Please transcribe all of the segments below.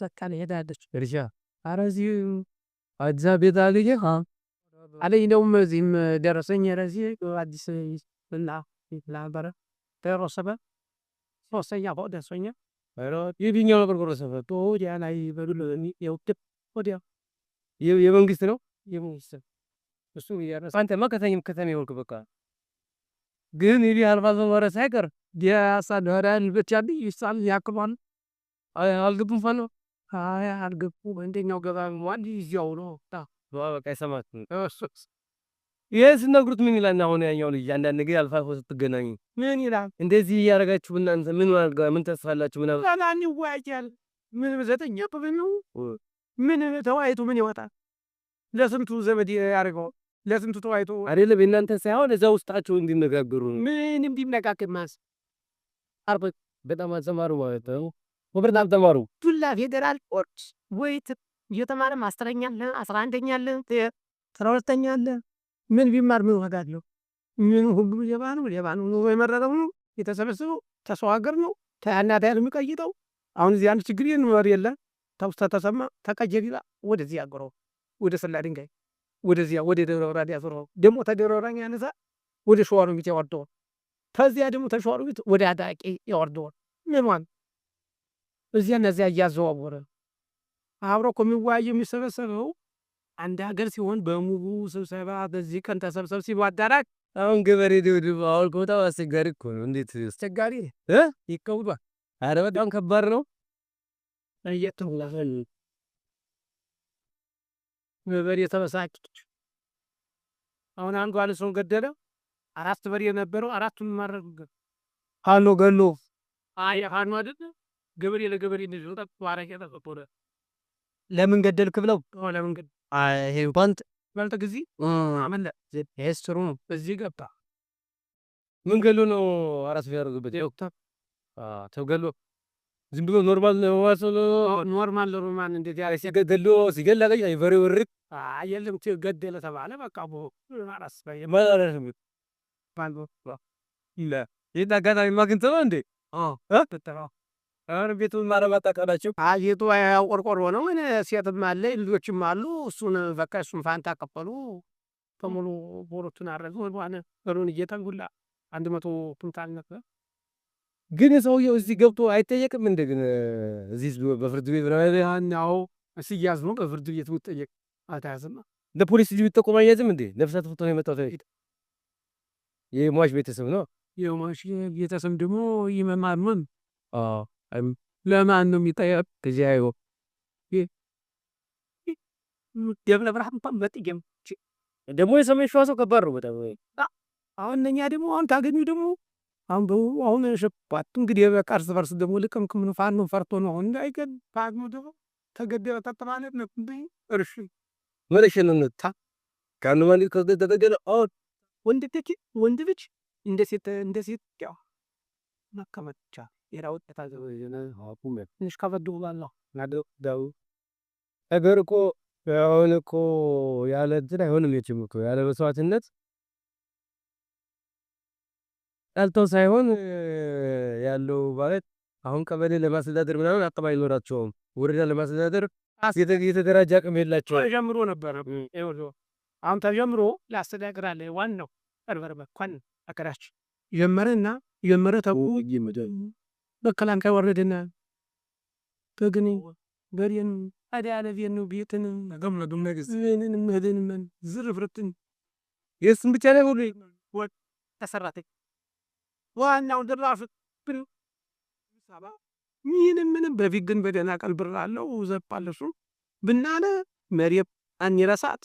ሰካን ሄዳለች እርሻ አረዚህ አዲስ አበባ ልጅ አለኝ ደግሞ እዚህም ደረሰኝ ረዚህ አዲስ እና ላበረ ተሮሰበ ሶስተኛ ሆደ ሶኛ የቢኛው በርቆረሰበ ወዲያ ላይ በዱለኒ የውጥብ ወዲያ የመንግስት ነው የመንግስት እሱ ያረሰ አንተ ማከተኝም ከተማ ይወልክ በቃ ግን ይሄ አልባዞ ወረሰ አይቀር ያሳደራል ብቻ ይሳል ያክባል አልገቡም ፈኖ አይ አልገቡ እንደኛው ገባ ዋንዲ ይያው ነው ታ በቃ ይሰማት የስነግሩት ምን ይላል አሁን ያኛው ልጅ አንዳንድ ነገር አልፋፎ ስትገናኙ ምን ይላል እንደዚህ ያረጋችሁ እናንተ ምን ተስፋላችሁ ምን አላኒ ዋይቻል ምን በዘጠኛ በበለው ምን ተዋይቱ ምን ይወጣል ለስንቱ ዘመድ ያርገው ለስንቱ ተዋይቱ አይደለም እናንተ ሳይሆን እዛ ውስጣቸው እንዲነጋገሩ ምን እንዲነጋገር ማስ አርበ በጣም አዘማሩ ማለት ነው ወበርናም ተማሩ ቱላ ፌደራል ፖርት ወይት እየተማረ ማስተረኛ አለ 11ኛ አለ 12ኛ አለ ምን ቢማር ምን ወጋለው ምን ሁሉ የባኑ ነው የመረረው ነው የተሰበሰበው ተሰዋገር ነው ታናታ ያለው የሚቀይጠው አሁን እዚህ አንድ ችግር ይኖር የለ ታውስታ ተሰማ ተቀጀሪላ ወደዚህ ያገረው ወደ ሰላ ድንጋይ ወደዚያ ወደ ደብረ ወራድ ያፈረው ደሞ ተደረራኛ ያነሳ ወደ ሸዋሮ ቢት ያወርደው ከዚያ ደሞ ተሸዋሮ ቢት ወደ አዳቂ ያወርደው ምንዋን እዚያ እነዚያ ያዘዋወረ አብሮ ኮሚዋይ የሚሰበሰበው አንድ ሀገር ሲሆን በሙሉ ስብሰባ በዚህ ቀን ተሰብሰብ ሲዋዳራክ አሁን ገበሬ ደውደው አውል ኮታው አስቸጋሪ እኮ ነው እንዴት አስቸጋሪ ይከውባ አረ በጣም ከባድ ነው እየተውላፈል ገበሬ ተበሳጭች አሁን አንዱ አለሰው ገደለ አራት በሬ የነበረው አራቱን ማረግ ሃሎ ገሎ አይ ሃኑ አይደል ገበሬ ለገበሬ እንደዚህ ወጣ ዋራከ ተቆረ ለምን ገደልክ ብለው ለምን ገደል ይሄ ባንት ባንተ ጊዜ አመለ ሄስትሩ ነው በዚህ ገባ ምን ገሎ ነው አራት ያደርጉበት ዶክተር ተገሎ ዝም ብሎ ኖርማል ነው ኖርማል ሮማን እንዴት ያለ ሲገደሉ ሲገላገ ይፈሪ ወርቅ አየለም ገደለ ተባለ በቃ አራስ ማለት ባንዶ ይላ ይዳጋታዊ ማግንተው እንዴ ተተራ አረ ቤቱን ማረባታ ካላችሁ አየቱ ቆርቆሮ ነው ምን ሴትም አለ ልጆችም አሉ እሱን በቃ እሱን ፋንታ ከፈሉ ተሙሉ ቦሮቱን አረጉ ወባነ ሩን እየተንጉላ 100 ኩንታል ነበር ግን ሰውየው እዚህ ገብቶ አይጠየቅም እንደገና እዚህ በፍርድ ቤት ነው ሲያዝ ነው በፍርድ ቤት ውጠየቅ አታዝማ ለፖሊስ ልጅ ቢጠቆም አይያዝም እንዴ ነፍሳት ፎቶ ነው የመጣው ታይት የሟች ቤተሰብ ነው የሟች ቤተሰብ ደግሞ ይመማምን ለማን ነው የሚጠየቅ ከዚያዩ ደብረ ብርሃን በጥቂም ደግሞ የሰሜን ሸዋ ሰው ከባድ ነው በጣም አሁን እኛ ደግሞ አሁን ታገኙ ደግሞ አሁን ሸፓት እንግዲህ በቃ እርስ በርስ ደግሞ ልቅምቅም ነው ፋኖ ፈርቶ ነው እንዳይገድ ፋኖ ደግሞ ተገደለ ተጠማለት ነው እንዴ እርሽ ወለሽነታ ካኑ ማለት ከተገደለ ወንድ ልጅ እንደ ሴት ያው ማከመቻ የራውት ተታዘበ አቁም ትንሽ ከበዱ ባለው ናደው ዳው ነገር እኮ አሁን እኮ ያለ እንትን አይሆንም የችም እኮ ያለ መስዋዕትነት አልተው ሳይሆን ያለው ማለት አሁን ቀበሌ ለማስተዳደር ምናምን አቀባይ ይኖራቸውም ወረዳ ለማስተዳደር የተደራጀ አቅም የላቸውም ተጀምሮ ነበር ይኸው አሁን ተጀምሮ ላስተዳግራለ ዋናው አርበርበ እንኳን አከራች ጀመረና ጀመረ ተቡ ይመደል በከላንካ ወረደና በግኒ በሪን አዳለ ቢኑ ቢትን ገምነዱ ነገስ ምንን መድን ምን ዝርፍርትን የስም ብቻ ነው ሁሉ ወጥ ተሰራተ ዋናው ድራፍ ብር ሰባ ምንም በፊት ግን በደና ቀልብር አለው ዘባለሱ ብናለ መሪብ አንይረሳት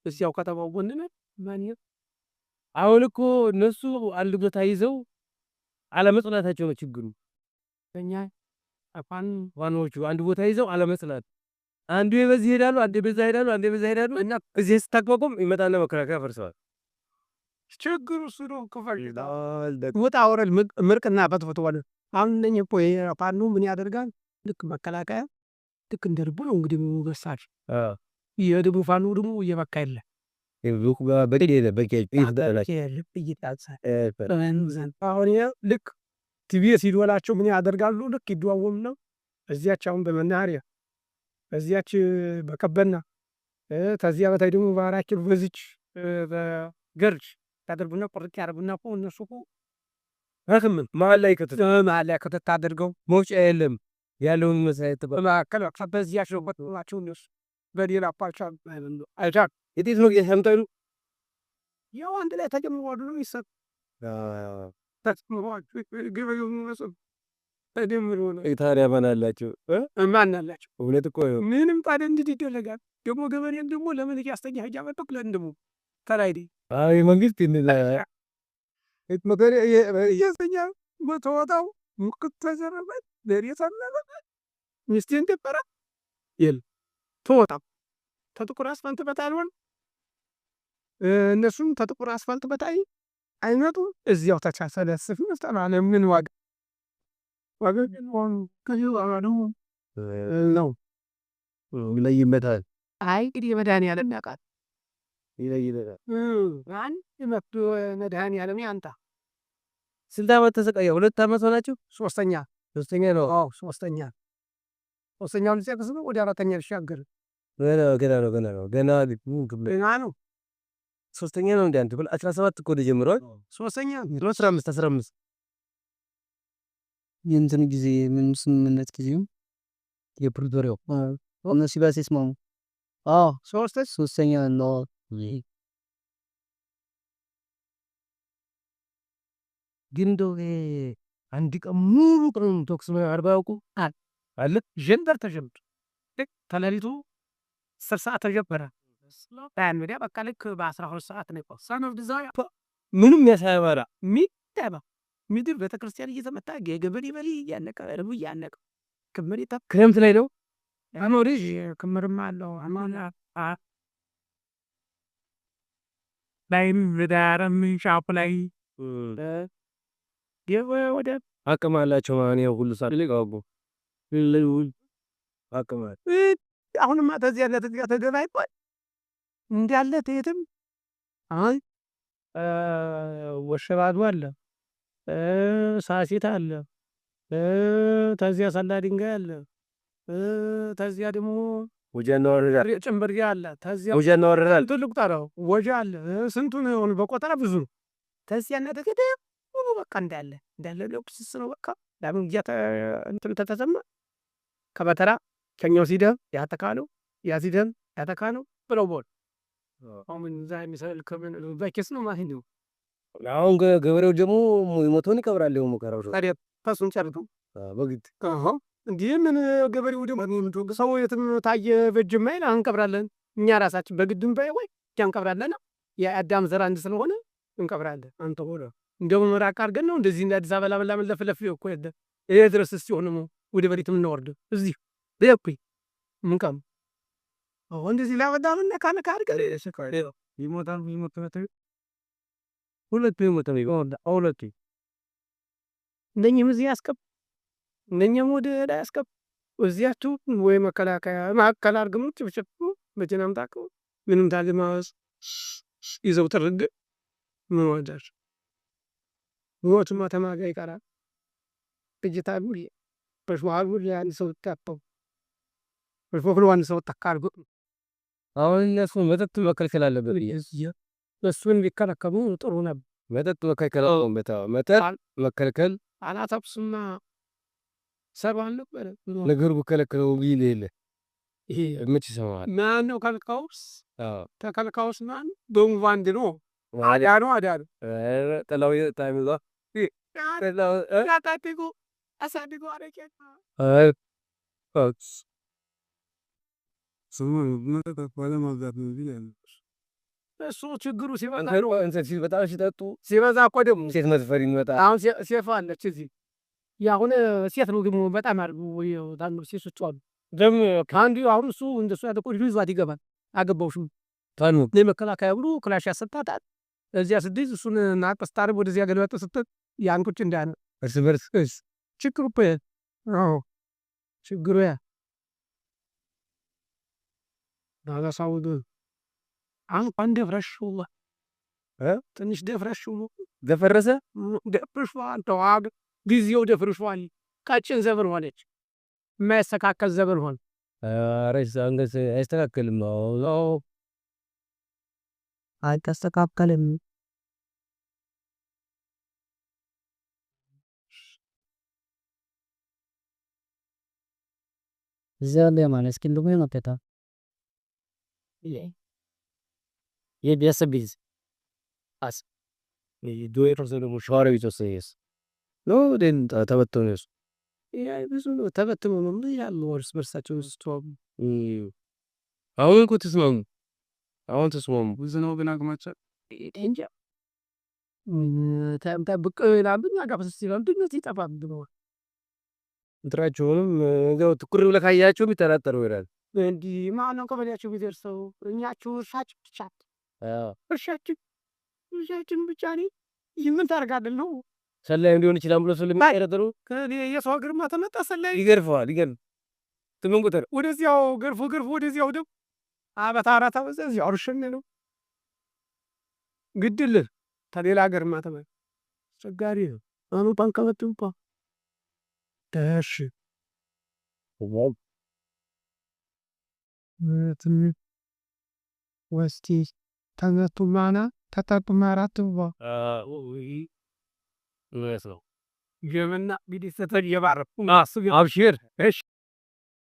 እዚያው ከተማው ወንነ ማን አሁን እኮ እነሱ አንድ ቦታ ይዘው አለመጽናታቸው ነው ችግሩ እኛ አፋን ዋናዎቹ አንድ ቦታ ይዘው አለመጽናት አንዱ በዚህ ሄዳሉ አንዱ በዛ ሄዳሉ አንዱ በዛ ሄዳሉ እና እዚህ ስታቋቁም ይመጣና መከራከራ ፈርሰዋል ችግሩ እሱ ነው ከፈርዳል ወጣ ወረድ ምርቅና በትፈተዋል አሁን እነኝ እኮ የፋኑ ምን ያደርጋል ልክ መከላከያ ልክ እንደርቡ ነው እንግዲህ ወገሳች የደቡ ፋኑ ደግሞ እየበካ የለ ይልኩ በደለ በከይ ይዳላች ይጣጻ አሁን ልክ ቲቪ ሲዶላቸው ምን ያደርጋሉ ልክ ይደዋወም ነው እዚያቻውን በመናሪያ በዚያች በቀበና ተዚያ በታይ ደግሞ በአራት ኪሎ በዚች በገርጅ ታደርጉና ቁርጥ ያደርጉና እኮ እነሱ እኮ ህክምን መሀል ላይ ከተት አድርገው መውጫ የለም ያለውን መሳየት በማዕከል በዚያች ነው ቆጥማቸው እነሱ በሌላ ፓርቻ አይታል የጤት ነው የሰምጠሉ ያው አንድ ላይ ተጀምሯል ነው ይሰጥ ተስሞዋል ገበሬው መስል ተደምሮ ነው ታዲያ ማን አላቸው እውነት እኮ ምንም ታዲያ እንዴት ይደረጋል ደግሞ ገበሬን ደግሞ ለምን ያስተኛ ሀጃ መጥቶ ለእንደሙ ተላይዲ አይ መንግስት እንላ መገረ ያስተኛ በተወጣው ሙክት ተዘረበት ለሪያሳለበት ሚስቴን ደበረ ይል ተወጣው ተጥቁር አስፋልት በታልሆን እነሱም ተጥቁር አስፋልት በታይ አይመጡም እዚያው ተቻሰለስፍ መስጠና ምን ዋጋ ነው ይለይመታል አይ እንግዲህ መድኃኒዓለም ያውቃል ይለይለታል ማን ይመጡ መድኃኒዓለም ያንታ ስንት ዓመት ተሰቃየ 2 ዓመት ሆናችሁ ሶስተኛ ነው አዎ ሶስተኛውን ሲያከስ ነው ወደ አራተኛ ልሻገር ገና ነው ሶስተኛ ነው እንዴ አንተ 17 እኮ ጀምሯል ሶስተኛ 15 የእንትን ጊዜ ምን ስምምነት ጊዜው የፕሪቶሪያው እነሱ ሲባስ ይስማሙ ሶስተኛ ነው ግን እንደው አንድ ቀን ሙሉ ቀን ቶክስ ነው አርባውቁ አለ ጀንበር ተጀምር ተለሊቱ 10 ሰዓት ተጀበረ ያን ወዲያ በቃ ልክ በ12 ሰዓት ነው ይቆስ ሳኖፍ ዲዛይ ምንም ያሳያባራ ሚጠባ ምድር ቤተክርስቲያን እየተመታ ገበሬ በሊ ያነቀ ረቡ ያነቀ ክምር ይጣ ክረምት ላይ ነው አሞሪጅ ክምርማ አለው አማና ላይም ወዳረም ሻፕ ላይ ወደ አቅም አላቸው ማን ያው ሁሉ ሳለ ሊጋቡ አቅም አሁንማ ተዚያ ለተዚያ ተገባይቷል እንዳለ ተየትም አይ ወሸባዱ አለ ሳሲት አለ ተዚያ ሰላ ድንጋይ አለ ተዚያ ደግሞ ወጀና ወረዳል ጭምብርያ አለ ተዚያ ወጀና ወረዳል ትልቅ ታራው ወጀ አለ ስንቱን ሆነ በቆጠራ ብዙ ነው ተዚያ እና ተከተ ሁሉ በቃ እንዳለ ለቁስስ ነው በቃ ለምን እንትን ተተሰማ ከበተራ ከኛው ሲደም ያተካለው ያሲደም ያተካለው ብለው ቦል አሁን ዛይ ሚሳኤል ከምን በኬስ ነው ማለት ነው አሁን ገበሬው ደግሞ ሞቶን ይቀብራል ነው ሙከራው ታዲያ ፈሱን ጨርቱ በግድ እንዴ ምን ገበሬው ደግሞ ሰው የትም ታየ በጅማይል አንቀብራለን እኛ ራሳችን በግድም ባይ ወይ ያንቀብራለን የአዳም ዘር አንድ ስለሆነ እንቀብራለን አንተ ሆነ እንደው መራቅ አድርገን ነው እንደዚህ እንደ አዲስ አበባ ለምን ለፍለፍ እኮ የለ ይሄ ድረስ ሲሆን ነው ወደ በሪትም እንወርድ እዚህ በየኩይ ምንቀም እንደዚህ ላወዳም እና ካነካ አድርገን ይሞታል ሁለት ይሞታል ሁለት እንደኛም እዚህ ያስቀብ እንደኛም ወደ ላይ ያስቀብ እዚያችሁ ወይ መከላከያ ማከል አርግሙት ብቻ በጀናም ታቀው ምንም ታልማስ ይዘው ተረገ ምን ወዳር ሞት ማተማጋ ይቀራል ብጅታሉ በሽዋሉ ያን ሰው ታጣው በሽዋሉ ያን ሰው ተካርጎ አሁን እነሱ መጠጥ መከልከል አለበት እሱን ቢከለከሉ ጥሩ ነበር መጠጥ መከልከል መጠጥ መከልከል አላታብስና ሰባን ነበር ነገሩ ከለከለው ይሌለ ይሄ መች ይሰማል ማን ነው ከልካውስ ተከልካውስ ማን በሙቫንድ ነው አዳኑ ጠላው ታይምዛ ያታቲጉ አሳዲጉ አረቄታ እሱ ችግሩ ሲበጣ ሲጠጡ ሲበዛ እኮ ደግሞ ሴት መዝፈር ይመጣ አሁን ሴፋ አለች እዚህ ያሁን ሴት ነው ደግሞ በጣም አርጉ ታኑ ሴቶች አሉ ደም ካንዲ አሁን እሱ እንደሱ ያደቆ ይዟት ይገባል አገባውሽም ታኑ ለመከላከያ ብሎ ክላሽ ያሰጣታል እዚያ ስድስት እሱን ናቀስታር ወደዚያ ገለበጥ ስትል ያንኩች እንዳነ እርስ በርስ ችግሩ ችግሩ ያ ዳጋ ሳውዱ አንኳን ደፍረሽው ትንሽ ደፍረሽው ደፈረሰ ደፍረሽዋል ተዋግ ጊዜው ደፍረሽዋል ቃጭን ዘመን ሆነች የማያስተካከል ዘመን ሆነ ረስ አንገስ አይስተካከልም። አዎ አልተስተካከለም። Zerle man, es gibt nur noch Peter. ये जैसे बीज as दो የተወሰኑ ሸዋሮ ይተሰየስ ነው ደን ተበተነስ ያ ብዙ ነው ተበትኖ ነው ያሉ እርስ በርሳቸው ስተዋቡ አሁን እኮ ተስማሙ። አሁን ተስማሙ። ብዙ ነው ግን አቅማቸው እንጃ ብቅ ይላሉ እኛ ጋር በስስ ይላሉ ድንገት ይጠፋል ነው እንትራቸውንም እዛው ትኩር ብለህ ካያቸው የሚጠራጠሩ ይላል። እንዲህ ማነው ቀበሌያቸው ቢደርሰው እኛችሁ እርሻችን ብቻ እርሻችን ብቻ ነኝ ምን ታደርጋለህ ነው ሰላይም ሊሆን ይችላል ብሎ ስለሚጠረጥሩ ከኔ የሰው ሀገርማ ተመጣ ሰላይ ይገርፈዋል። ስምን ቁጥር ወደዚያው ገርፎ ወደዚያው ደግሞ አበታራታ በዚያው እርሽን ነው ግድልህ ተሌላ ሀገርማ ተመጣ አስቸጋሪ ነው። አሁን ባንከበትምፓ ተሽ ወስቲ ተነቱ ማና ተጠጡ ማራት ባ ነው ጀመና ቢዲስተር የባረኩ አብሽር እሺ